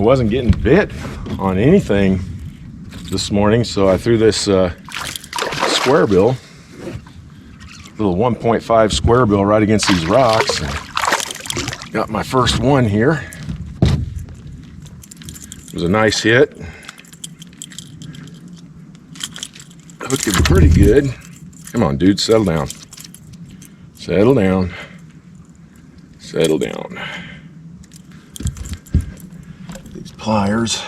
wasn't getting bit on anything this morning, so I threw this square bill, little 1.5 square bill right against these rocks. Got my first one here. It was a nice hit. Hooked him pretty good. Come on, dude, settle down. Settle down. Settle down. These pliers.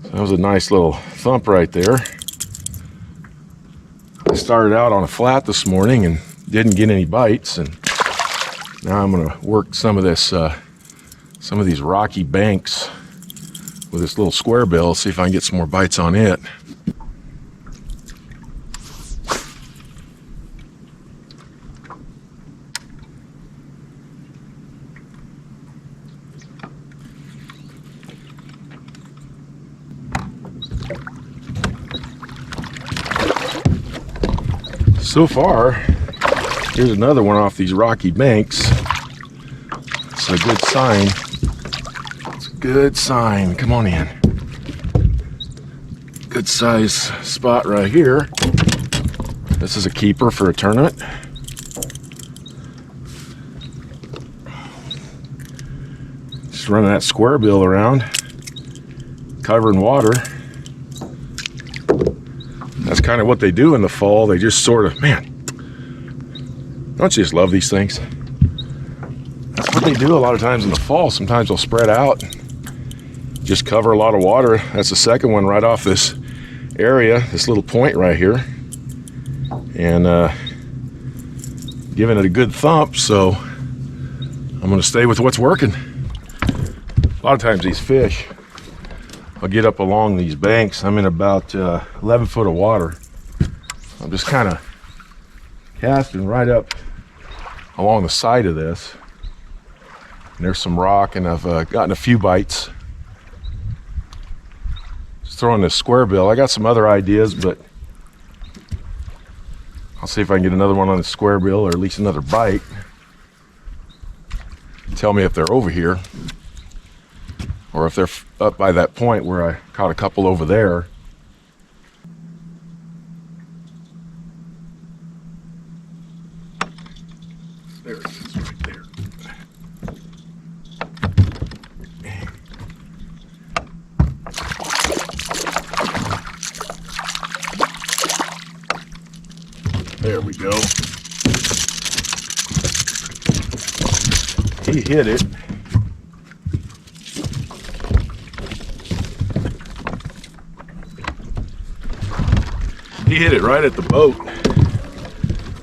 That was a nice little thump right there. I started out on a flat this morning and didn't get any bites, and now I'm gonna work some of this, some of these rocky banks with this little square bill, see if I can get some more bites on it. So far, here's another one off these rocky banks. It's a good sign. It's a good sign. Come on in. Good size spot right here. This is a keeper for a tournament. Just running that square bill around, covering water. That's kind of what they do in the fall. They just sort of, man, don't you just love these things? That's what they do a lot of times in the fall. Sometimes they'll spread out, just cover a lot of water. That's the second one right off this area, this little point right here. And giving it a good thump, so I'm gonna stay with what's working. A lot of times these fish, I'll get up along these banks. I'm in about 11 foot of water. I'm just kind of casting right up along the side of this. And there's some rock, and I've gotten a few bites. Just throwing this square bill. I got some other ideas, but I'll see if I can get another one on the square bill, or at least another bite. Tell me if they're over here, or if they're up by that point where I caught a couple over there. There it is, right there. There we go. He hit it. He hit it right at the boat,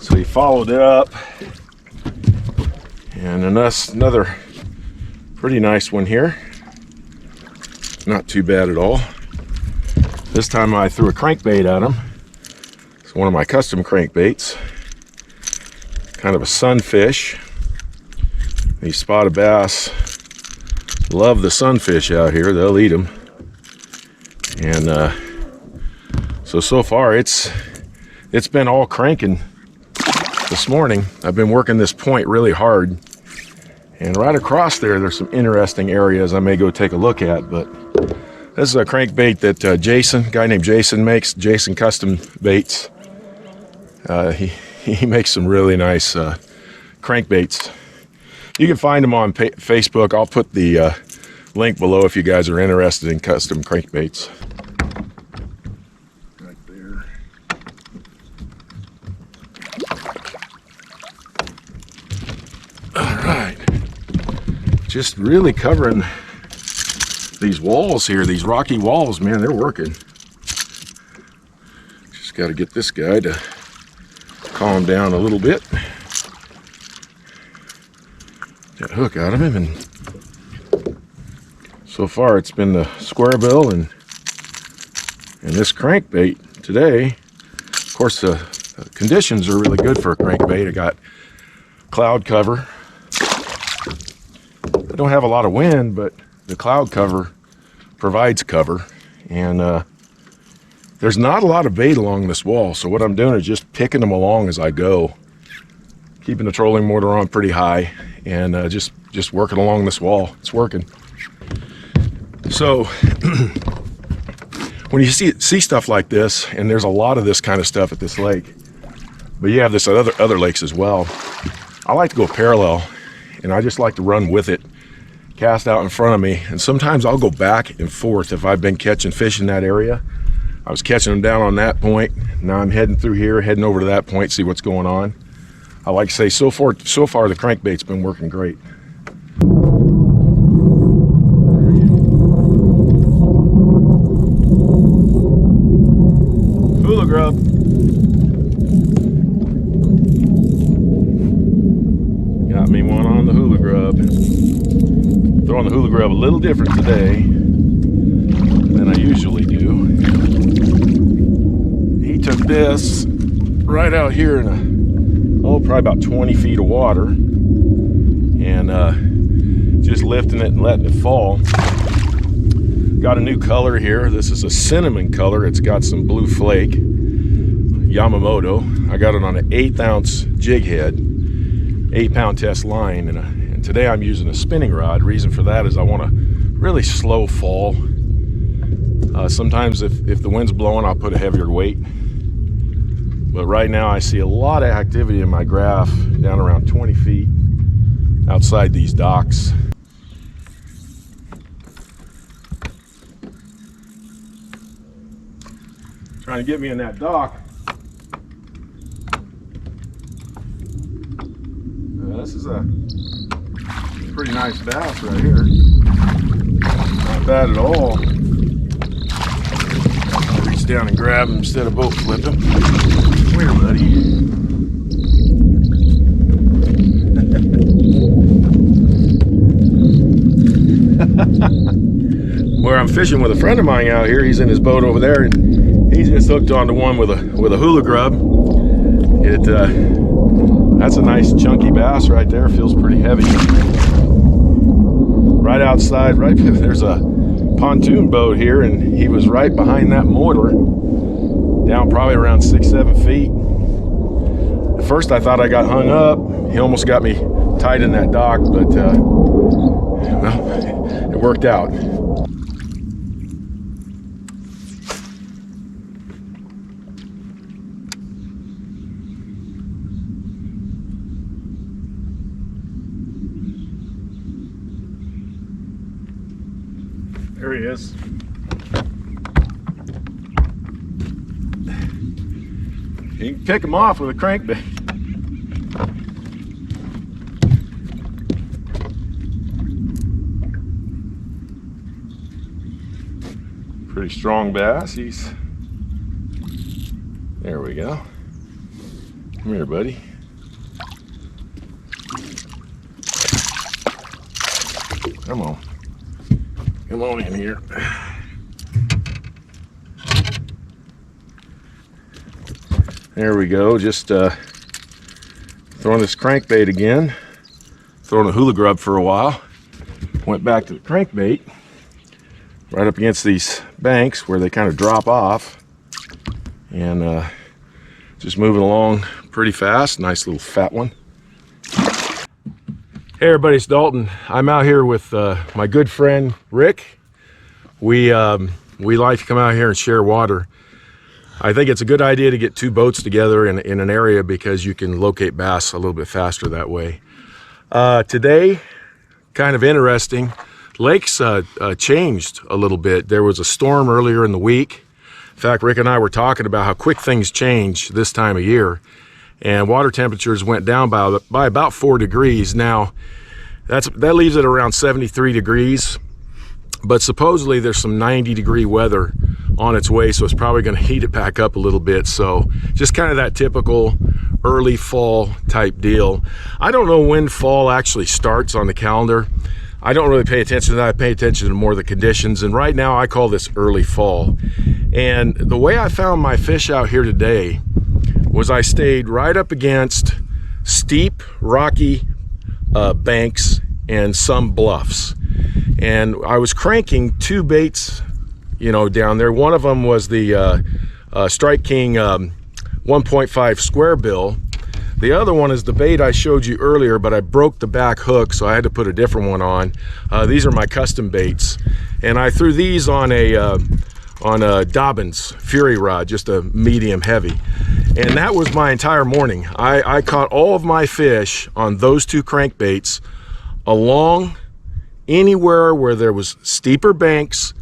so he followed it up, and another pretty nice one here. Not too bad at all. This time I threw a crankbait at him. It's one of my custom crankbaits, kind of a sunfish. These spotted bass love the sunfish out here. They'll eat them, and so far it's been all cranking this morning. I've been working this point really hard, and right across there's some interesting areas I may go take a look at. But this is a crankbait that a guy named Jason makes, Jason Custom Baits. He makes some really nice crankbaits. You can find them on Facebook. I'll put the link below if you guys are interested in custom crankbaits. Just really covering these walls here, these rocky walls, man, they're working. Just got to get this guy to calm down a little bit. That hook out of him, and so far it's been the square bill and this crankbait today. Of course, the conditions are really good for a crankbait. I got cloud cover. I don't have a lot of wind, but the cloud cover provides cover, and there's not a lot of bait along this wall, so what I'm doing is just picking them along as I go, keeping the trolling motor on pretty high, and just working along this wall. It's working. So when you see stuff like this, and there's a lot of this kind of stuff at this lake, but you have this at other lakes as well, I like to go parallel, and I just like to run with it, cast out in front of me, and sometimes I'll go back and forth if I've been catching fish in that area. I was catching them down on that point, now I'm heading through here, heading over to that point, see what's going on. I like to say, so far the crankbait's been working great. Hula grub. Got me one on the hula grub. Throwing the hula grub a little different today than I usually do. He took this right out here in probably about 20 feet of water, and just lifting it and letting it fall. Got a new color here. This is a cinnamon color. It's got some blue flake. Yamamoto. I got it on an 1/8 ounce jig head, 8-pound test line, and today I'm using a spinning rod. Reason for that is I want a really slow fall. Sometimes if the wind's blowing, I'll put a heavier weight. But right now I see a lot of activity in my graph down around 20 feet outside these docks. Trying to get me in that dock. This is a pretty nice bass right here. Not bad at all. I'll reach down and grab him instead of boat flip him. Come here, buddy. Where I'm fishing with a friend of mine out here, he's in his boat over there, and he's just hooked onto one with a hula grub. That's a nice chunky bass right there. Feels pretty heavy. Right outside, there's a pontoon boat here, and he was right behind that motor, down probably around 6-7 feet. At first I thought I got hung up. He almost got me tied in that dock, but well, it worked out. There he is. You can pick him off with a crankbait. Pretty strong bass. There we go. Come here, buddy. Come on. Come on in here. There we go. Just throwing this crankbait again. Throwing a hula grub for a while. Went back to the crankbait. Right up against these banks where they kind of drop off. And just moving along pretty fast. Nice little fat one. Hey everybody, it's Dalton. I'm out here with my good friend Rick. We like to come out here and share water. I think it's a good idea to get two boats together in an area because you can locate bass a little bit faster that way. Today, kind of interesting. Lakes changed a little bit. There was a storm earlier in the week. In fact, Rick and I were talking about how quick things change this time of year. And water temperatures went down by about 4 degrees. Now, that leaves it around 73 degrees, but supposedly there's some 90-degree weather on its way, so it's probably going to heat it back up a little bit. So just kind of that typical early fall type deal. I don't know when fall actually starts on the calendar. I don't really pay attention to that. I pay attention to more of the conditions, and right now I call this early fall. And the way I found my fish out here today was I stayed right up against steep, rocky banks and some bluffs. And I was cranking two baits, down there. One of them was the Strike King 1.5 square bill. The other one is the bait I showed you earlier, but I broke the back hook, so I had to put a different one on. These are my custom baits. and I threw these on a Dobbins Fury rod, just a medium heavy, and that was my entire morning. I caught all of my fish on those two crankbaits along anywhere where there was steeper banks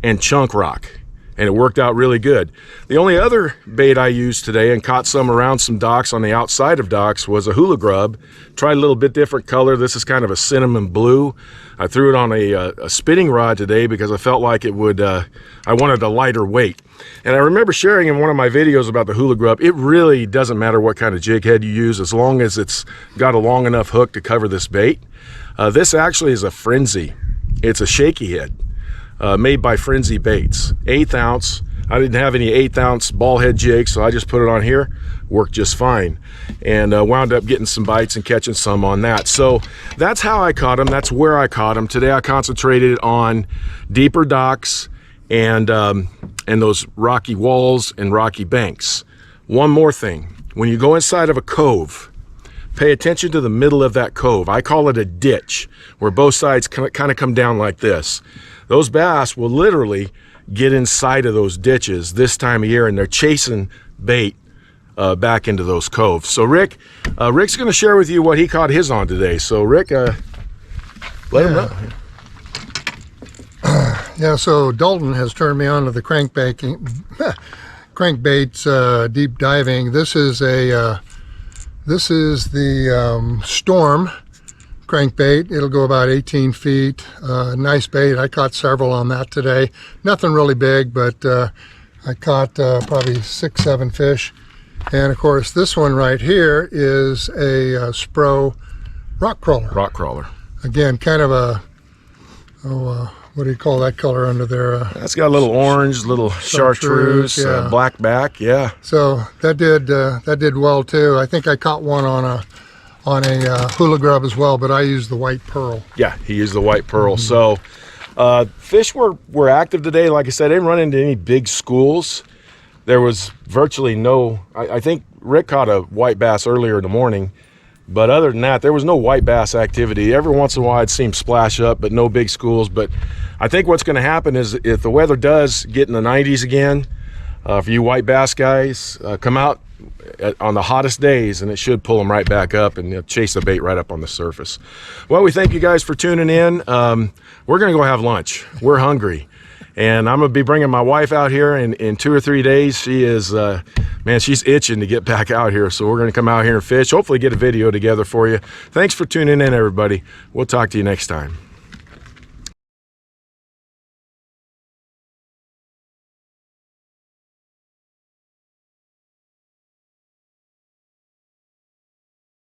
and chunk rock, and it worked out really good. The only other bait I used today and caught some around some docks on the outside of docks was a hula grub. Tried a little bit different color. This is kind of a cinnamon blue. I threw it on a spinning rod today because I felt like it would, I wanted a lighter weight. And I remember sharing in one of my videos about the hula grub, it really doesn't matter what kind of jig head you use as long as it's got a long enough hook to cover this bait. This actually is a Frenzy. It's a shaky head made by Frenzy Baits, 1/8 ounce. I didn't have any 1/8 ounce ball head jigs, so I just put it on here. Worked just fine, and wound up getting some bites and catching some on that. So that's how I caught them. That's where I caught them. Today I concentrated on deeper docks and those rocky walls and rocky banks. One more thing, when you go inside of a cove, pay attention to the middle of that cove. I call it a ditch, where both sides kind of come down like this. Those bass will literally get inside of those ditches this time of year, and they're chasing bait back into those coves. So Rick's going to share with you what he caught his on today. So Rick, let him know. Yeah, so Dalton has turned me on to the crankbaits deep diving. This is the Storm crankbait. It'll go about 18 feet. Nice bait. I caught several on that today. Nothing really big, but I caught probably 6-7 fish. And of course, this one right here is a Spro rock crawler. Rock crawler. Again, kind of a, what do you call that color under there? That's got a little orange, little chartreuse, yeah. Black back, yeah. So that did well too. I think I caught one on a hula grub as well, but I used the white pearl. Yeah, he used the white pearl. So fish were active today. Like I said, I didn't run into any big schools. There was virtually no, I think Rick caught a white bass earlier in the morning, but other than that, there was no white bass activity. Every once in a while I'd see them splash up, but no big schools. But I think what's going to happen is if the weather does get in the 90s again, for you white bass guys, come out on the hottest days, and it should pull them right back up and chase the bait right up on the surface. Well, we thank you guys for tuning in. We're going to go have lunch. We're hungry. And I'm going to be bringing my wife out here in 2 or 3 days. She is, man, she's itching to get back out here. So we're going to come out here and fish, hopefully get a video together for you. Thanks for tuning in, everybody. We'll talk to you next time.